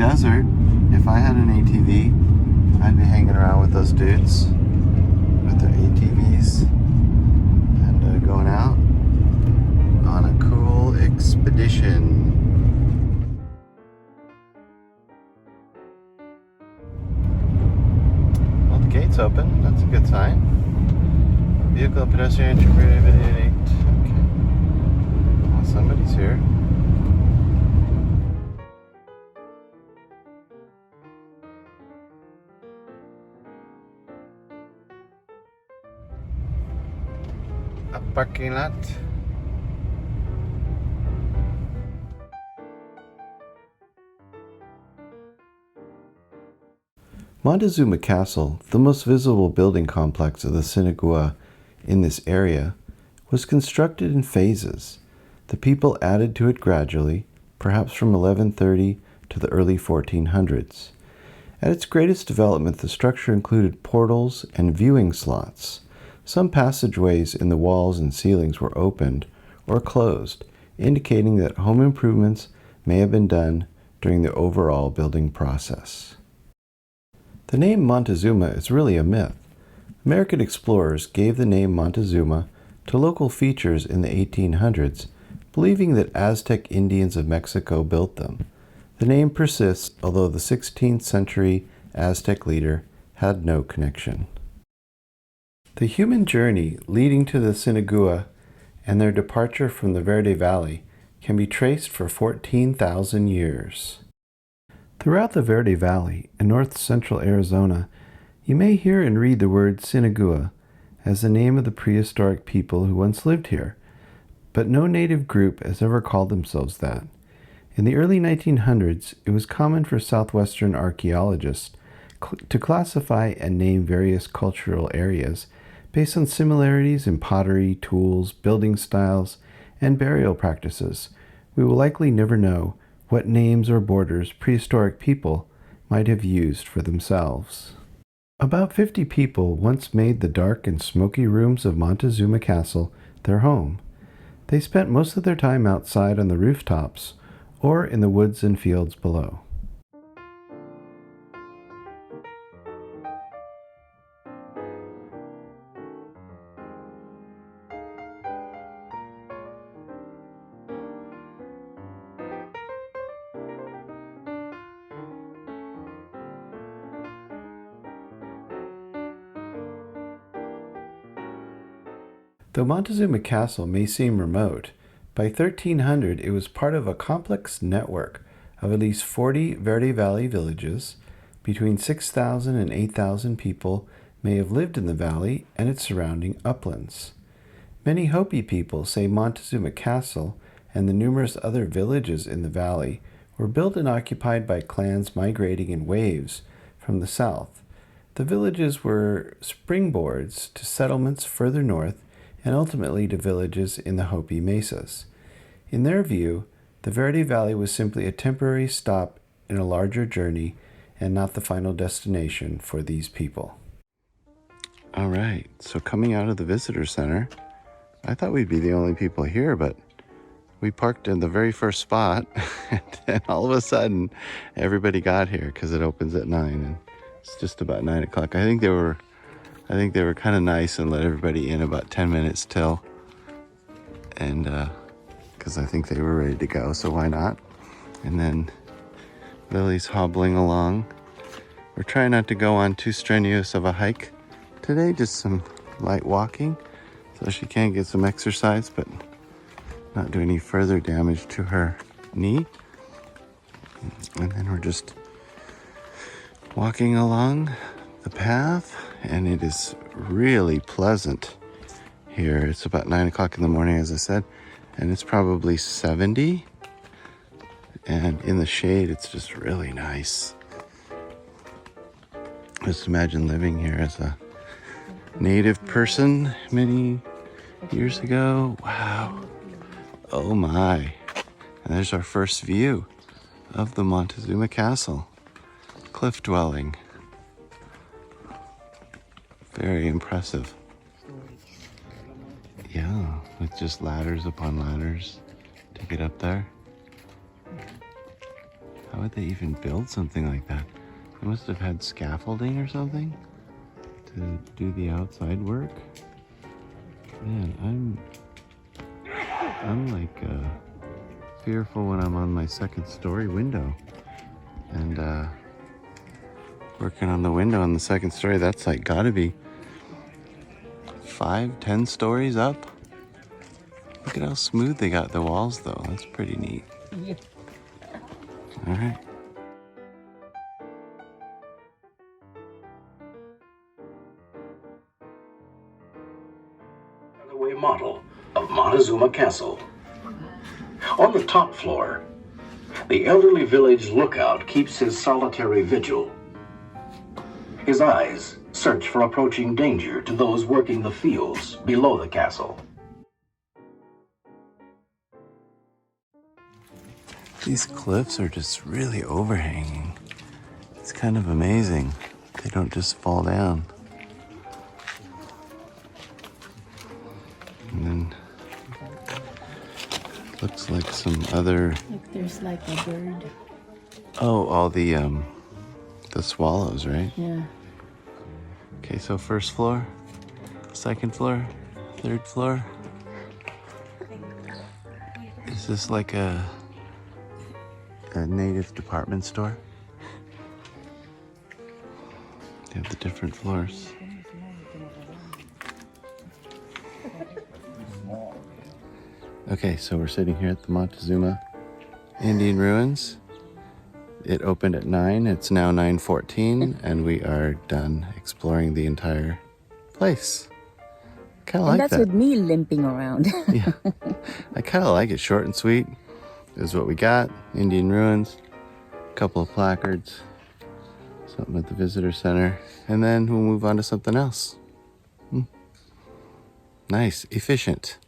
desert. If I had an ATV, I'd be hanging around with those dudes with their ATVs and going out on a cool expedition. Well, the gate's open. That's a good sign. Vehicle pedestrian entry prohibited. Okay. Well, somebody's here. A parking lot. Montezuma Castle, the most visible building complex of the Sinagua in this area, was constructed in phases. The people added to it gradually, perhaps from 1130 to the early 1400s. At its greatest development, the structure included portals and viewing slots. Some passageways in the walls and ceilings were opened or closed, indicating that home improvements may have been done during the overall building process. The name Montezuma is really a myth. American explorers gave the name Montezuma to local features in the 1800s, believing that Aztec Indians of Mexico built them. The name persists, although the 16th century Aztec leader had no connection. The human journey leading to the Sinagua and their departure from the Verde Valley can be traced for 14,000 years. Throughout the Verde Valley in north-central Arizona, you may hear and read the word Sinagua as the name of the prehistoric people who once lived here, but no native group has ever called themselves that. In the early 1900s, it was common for southwestern archaeologists to classify and name various cultural areas based on similarities in pottery, tools, building styles, and burial practices. We will likely never know what names or borders prehistoric people might have used for themselves. About 50 people once made the dark and smoky rooms of Montezuma Castle their home. They spent most of their time outside on the rooftops or in the woods and fields below. Though Montezuma Castle may seem remote, by 1300 it was part of a complex network of at least 40 Verde Valley villages. Between 6,000 and 8,000 people may have lived in the valley and its surrounding uplands. Many Hopi people say Montezuma Castle and the numerous other villages in the valley were built and occupied by clans migrating in waves from the south. The villages were springboards to settlements further north and ultimately to villages in the Hopi mesas. In their view, the Verde Valley was simply a temporary stop in a larger journey and not the final destination for these people. All right, so coming out of the visitor center, I thought we'd be the only people here, but we parked in the very first spot and all of a sudden everybody got here because it opens at 9 and it's just about 9 o'clock. I think they were kind of nice and let everybody in about 10 minutes till, and because I think they were ready to go, so why not? And then Lily's hobbling along. We're trying not to go on too strenuous of a hike today, just some light walking, so she can get some exercise, but not do any further damage to her knee. And then we're just walking along the path, and it is really pleasant here. It's about 9 o'clock in the morning, as I said, and it's probably 70, and in the shade it's just really nice. Just imagine living here as a native person many years ago. Wow. Oh my. And there's our first view of the Montezuma Castle cliff dwelling. Very impressive. Yeah, with just ladders upon ladders to get up there. How would they even build something like that? They must have had scaffolding or something to do the outside work. Man, I'm like fearful when I'm on my second story window and working on the window on the second story. That's like gotta be 5-10 stories up. Look at how smooth they got the walls though. That's pretty neat. Yeah. All right. Way model of Montezuma Castle. On the top floor, the elderly village lookout keeps his solitary vigil. His eyes search for approaching danger to those working the fields below the castle. These cliffs are just really overhanging. It's kind of amazing. They don't just fall down. And then looks like some other. Like there's like a bird. Oh, all the swallows, right? Yeah. Okay, so first floor, second floor, third floor. Is this like a native department store? They have the different floors. Okay, so we're sitting here at the Montezuma Indian Ruins. It opened at 9, it's now 9:14, and we are done exploring the entire place. Kind of like that. And that's with me limping around. Yeah, I kind of like it. Short and sweet is what we got. Indian Ruins, a couple of placards, something at the visitor center, and then we'll move on to something else. Nice, efficient.